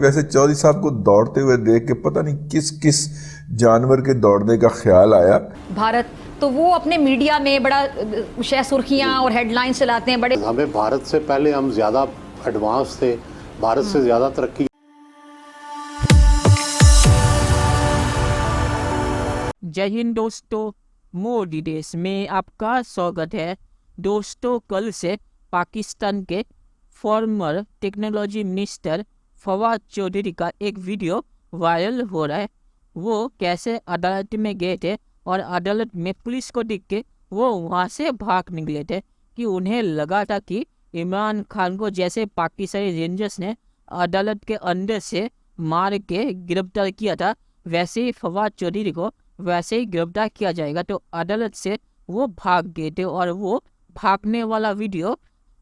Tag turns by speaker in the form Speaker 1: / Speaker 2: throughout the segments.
Speaker 1: वैसे चौधरी साहब को दौड़ते हुए देख के पता नहीं किस किस जानवर के दौड़ने का ख्याल आया।
Speaker 2: भारत तो वो अपने मीडिया में बड़ा सुर्खियां और हेडलाइंस चलाते हैं। बड़े
Speaker 3: हमें भारत से पहले हम ज़्यादा एडवांस थे, भारत से ज़्यादा तरक्की।
Speaker 4: जय हिंद दोस्तों, मोदी देश में आपका स्वागत है। दोस्तों, कल से पाकिस्तान के former technology minister Fawad Chaudhry का एक वीडियो वायरल हो रहा है। वो कैसे अदालत में गए थे और अदालत में पुलिस को देख के वो वहाँ से भाग निकले थे कि उन्हें लगा था कि इमरान खान को जैसे पाकिस्तानी रेंजर्स ने अदालत के अंदर से मार के गिरफ्तार किया था, वैसे ही फवाद चौधरी को वैसे ही गिरफ्तार किया जाएगा। तो अदालत से वो भाग गए थे और वो भागने वाला वीडियो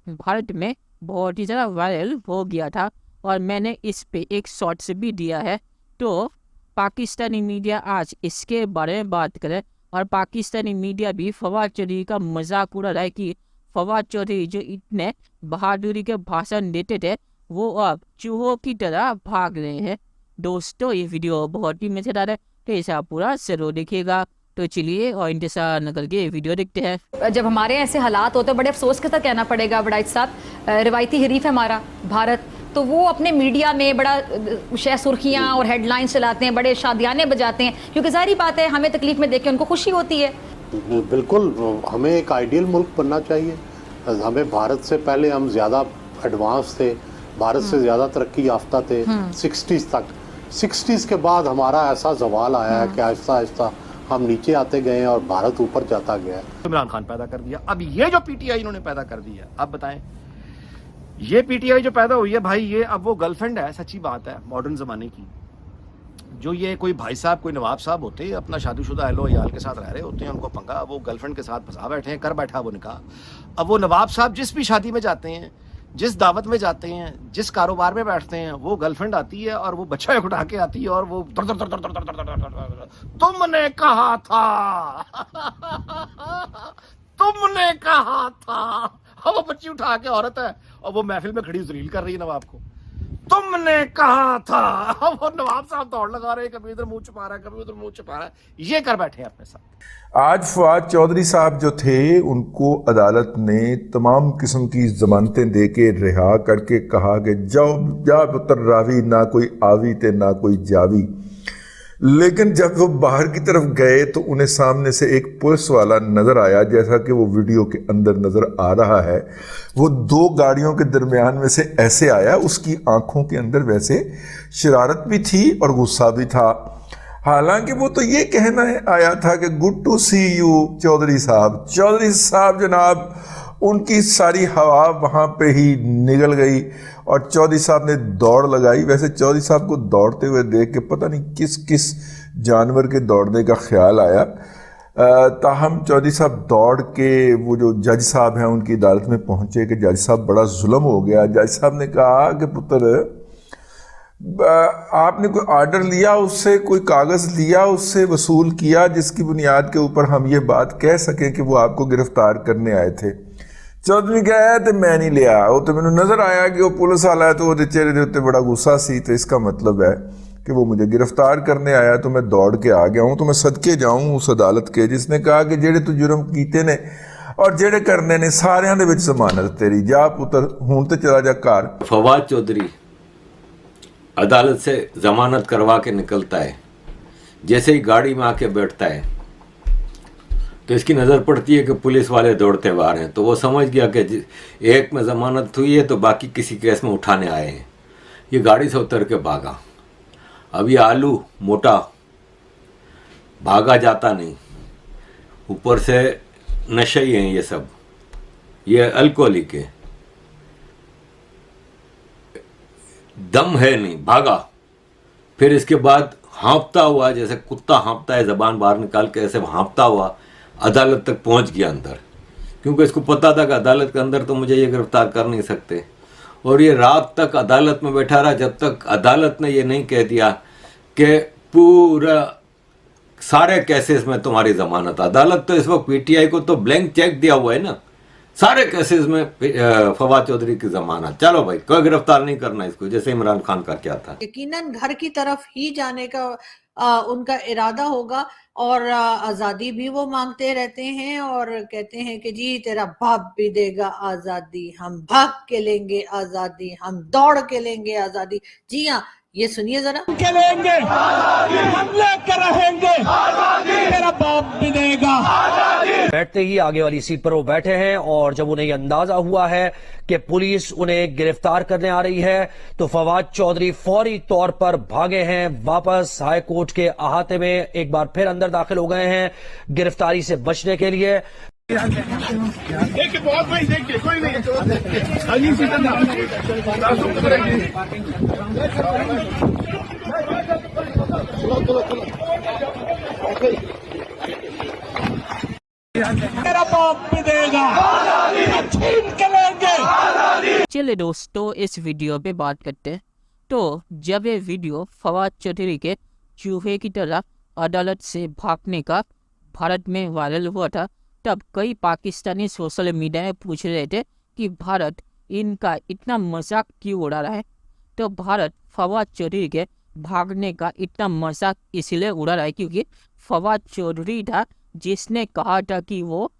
Speaker 4: भारत में बहुत ही ज़्यादा वायरल हो गया था और मैंने इस पे एक शॉर्ट्स भी दिया है। तो पाकिस्तानी मीडिया आज इसके बारे में बात करें और पाकिस्तानी मीडिया भी फवाद चौधरी का मजाक उड़ा रहा है कि फवाद चौधरी जो इतने बहादुरी के भाषण देते थे वो अब चूहों की तरह भाग रहे हैं। दोस्तों, ये वीडियो बहुत ही मजेदार है, तो इसे आप पूरा जरूर देखिएगा। तो चलिए और इंतजार न करके वीडियो देखते हैं।
Speaker 2: जब हमारे ऐसे हालात होते हैं, बड़े अफसोस के साथ कहना पड़ेगा वडाइच साहब, रिवायती हरीफ है हमारा भारत, तो वो अपने मीडिया में बड़ा सुर्खियां और हेडलाइंस चलाते हैं, बड़े शादियाने बजाते हैं, क्योंकि जाहिर बात है हमें तकलीफ में देख के उनको खुशी होती है।
Speaker 3: बिल्कुल, हमें एक आइडियल मुल्क बनना चाहिए। हमें भारत से पहले हम ज़्यादा एडवांस थे, भारत से ज़्यादा तरक्की याफ्ता थे 60s तक। 60s के बाद हमारा ऐसा जवाल आया है कि आहिस्ता आहिस्ता हम नीचे आते गए और भारत ऊपर जाता गया।
Speaker 5: इमरान खान पैदा कर दिया। अब ये जो पीटीआई इन्होंने पैदा कर दिया, अब बताएं, ये पीटीआई जो पैदा हुई है भाई, ये अब वो गर्लफ्रेंड है, सच्ची बात है, मॉडर्न जमाने की। जो ये कोई भाई साहब, कोई नवाब साहब होते हैं, अपना शादीशुदा अहलो याल के साथ रह रहे होते हैं, उनको पंगा, वो गर्लफ्रेंड के साथ फंसा बैठे हैं, कर बैठा वो निकाह। अब वो नवाब साहब जिस भी शादी में जाते हैं, जिस दावत में जाते हैं, जिस कारोबार में बैठते हैं, वो गर्लफ्रेंड आती है और वो बच्चा उठा के आती है और वो तुमने कहा था तुमने कहा था। अब वो बच्ची उठा के औरत है और वो महफिल में खड़ी जलील कर रही है नवाब को, तुमने कहा था। अब वो नवाब साहब दौड़ लगा रहे हैं, कभी इधर मुंह छुपा रहा है, कभी उधर मुंह छुपा रहा है, ये कर बैठे हैं अपने साथ।
Speaker 1: आज फवाद चौधरी साहब जो थे उनको अदालत ने तमाम किस्म की जमानतें दे के रिहा करके कहा कि जाओ जा पुत्र रावी, ना कोई आवी ते ना कोई जावी। लेकिन जब वो बाहर की तरफ गए तो उन्हें सामने से एक पुलिस वाला नज़र आया, जैसा कि वो वीडियो के अंदर नज़र आ रहा है। वो दो गाड़ियों के दरमियान में से ऐसे आया, उसकी आंखों के अंदर वैसे शरारत भी थी और गुस्सा भी था। हालांकि वो तो ये कहना आया था कि good to see you Chaudhry साहब। चौधरी साहब जनाब, उनकी सारी हवा वहाँ पे ही निकल गई और चौधरी साहब ने दौड़ लगाई। वैसे चौधरी साहब को दौड़ते हुए देख के पता नहीं किस किस जानवर के दौड़ने का ख्याल आया। ताहम चौधरी साहब दौड़ के वो जो जज साहब हैं उनकी अदालत में पहुँचे कि जज साहब बड़ा जुल्म हो गया। जज साहब ने कहा कि पुत्र, आपने कोई आर्डर लिया उससे, कोई कागज़ लिया उससे, वसूल किया जिसकी बुनियाद के ऊपर हम ये बात कह सकें कि वो आपको गिरफ्तार करने आए थे। चौधरी कहा तो मैं नहीं लिया, वो तो मैंने नज़र आया कि वो पुलिस वाला है, तो वो चेहरे के उत्ते बड़ा गुस्सा सी, तो इसका मतलब है कि वो मुझे गिरफ्तार करने आया, तो मैं दौड़ के आ गया हूँ। तो मैं सदके जाऊँ उस अदालत के जिसने कहा कि जेड़े तू जुर्म कीते ने और जेड़े करने ने सारियां दे विच जमानत तेरी, जा पुत्र हुण ते चला जा घर।
Speaker 6: फवाद चौधरी अदालत से जमानत करवा के निकलता है, जैसे ही गाड़ी में आके बैठता है तो इसकी नज़र पड़ती है कि पुलिस वाले दौड़ते बाहर हैं, तो वो समझ गया कि एक में ज़मानत हुई है तो बाकी किसी केस में उठाने आए हैं। ये गाड़ी से उतर के भागा। अब ये आलू मोटा भागा जाता नहीं, ऊपर से नशे ही हैं ये सब, ये अल्कोहलिक है, दम है नहीं, भागा। फिर इसके बाद हाँफता हुआ, जैसे कुत्ता हाँफता है, ज़बान बाहर निकाल के ऐसे हाँफता हुआ अदालत तक पहुंच गया अंदर, क्योंकि इसको पता था कि अदालत के अंदर तो मुझे ये गिरफ्तार कर नहीं सकते। और ये रात तक अदालत में बैठा रहा जब तक अदालत ने ये नहीं कह दिया कि पूरा सारे केसेस में तुम्हारी ज़मानत। अदालत तो इस वक्त पीटीआई को तो ब्लैंक चेक दिया हुआ है ना, सारे केसेस में फवाद चौधरी की जमानत। चलो भाई, कोई गिरफ्तार नहीं करना इसको, जैसे इमरान खान का क्या था।
Speaker 7: यकीनन घर की तरफ ही जाने का उनका इरादा होगा और आजादी भी वो मांगते रहते हैं और कहते हैं कि जी तेरा बाप भी देगा आजादी, हम भाग के लेंगे आजादी, हम दौड़ के लेंगे आजादी। जी हाँ, ये सुनिए जरा।
Speaker 8: के लेंगे, हम लेकर रहेंगे, मेरा बाप भी देगा।
Speaker 9: बैठते ही आगे वाली सीट पर वो बैठे हैं और जब उन्हें अंदाजा हुआ है कि पुलिस उन्हें गिरफ्तार करने आ रही है तो फवाद चौधरी फौरी तौर पर भागे हैं वापस हाई कोर्ट के अहाते में, एक बार फिर अंदर दाखिल हो गए हैं गिरफ्तारी से बचने के लिए।
Speaker 8: देखिए बहुत भाई, देखिए कोई नहीं, अजीब सी मेरा बाप भी देगा, छीन के लेंगे।
Speaker 4: चलिए दोस्तों, इस वीडियो पे बात करते हैं। तो जब ये वीडियो फवाद चौधरी के चूहे की तरह अदालत से भागने का भारत में वायरल हुआ था, तब कई पाकिस्तानी सोशल मीडिया में पूछ रहे थे कि भारत इनका इतना मजाक क्यों उड़ा रहा है। तो भारत फवाद चौधरी के भागने का इतना मजाक इसलिए उड़ा रहा है क्योंकि फवाद चौधरी था जिसने कहा था कि वो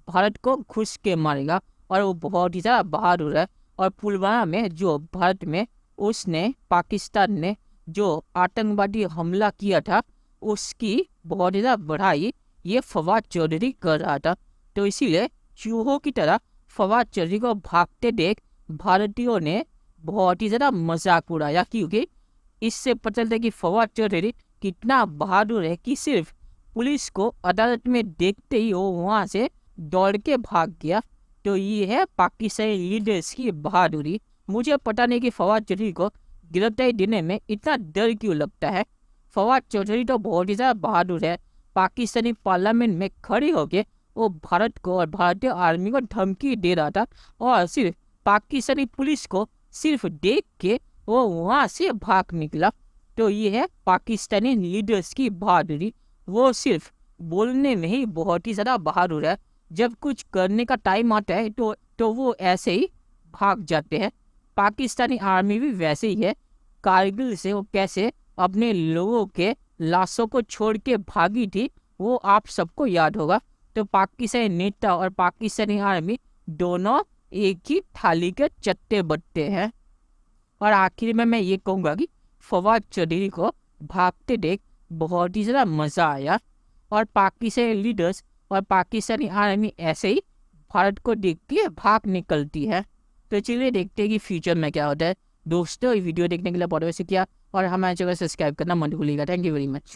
Speaker 4: भारत को घुस के मारेगा और वो बहुत ही ज़्यादा बहादुर है। और पुलवामा में जो भारत में उसने पाकिस्तान ने जो आतंकवादी हमला किया था उसकी बहुत ही ज़्यादा बढ़ाई ये फवाद चौधरी कर रहा था। तो इसीलिए चूहों की तरह फवाद चौधरी को भागते देख भारतीयों ने बहुत ही ज़्यादा मजाक उड़ाया, क्योंकि इससे पता चलता है कि फवाद चौधरी कितना बहादुर है कि सिर्फ पुलिस को अदालत में देखते ही वो वहाँ से दौड़ के भाग गया। तो ये है पाकिस्तानी लीडर्स की बहादुरी। मुझे पता नहीं कि फवाद चौधरी को गिरफ्तारी देने में इतना डर क्यों लगता है। फवाद चौधरी तो बहुत ही ज़्यादा बहादुर है। पाकिस्तानी पार्लियामेंट में खड़ी होकर वो भारत को और भारतीय आर्मी को धमकी दे रहा था और सिर्फ पाकिस्तानी पुलिस को सिर्फ देख के वो वहाँ से भाग निकला। तो ये है पाकिस्तानी लीडर्स की बहादुरी। वो सिर्फ बोलने में ही बहुत ही ज़्यादा बहादुर है, जब कुछ करने का टाइम आता है तो वो ऐसे ही भाग जाते हैं। पाकिस्तानी आर्मी भी वैसे ही है। कारगिल से वो कैसे अपने लोगों के लाशों को छोड़ के भागी थी वो आप सबको याद होगा। तो पाकिस्तानी नेता और पाकिस्तानी आर्मी दोनों एक ही थाली के चट्टे बट्टे हैं। और आखिर में मैं ये कहूँगा कि फवाद चौधरी को भागते देख बहुत ही ज़्यादा मज़ा आया और पाकिस्तानी लीडर्स और पाकिस्तानी आर्मी ऐसे ही भारत को देख के भाग निकलती है। तो चलिए देखते हैं कि फ्यूचर में क्या होता है। दोस्तों, ये वीडियो देखने के लिए बहुत शुक्रिया और हमारे चैनल सब्सक्राइब करना मत भूलिएगा। Thank you very much.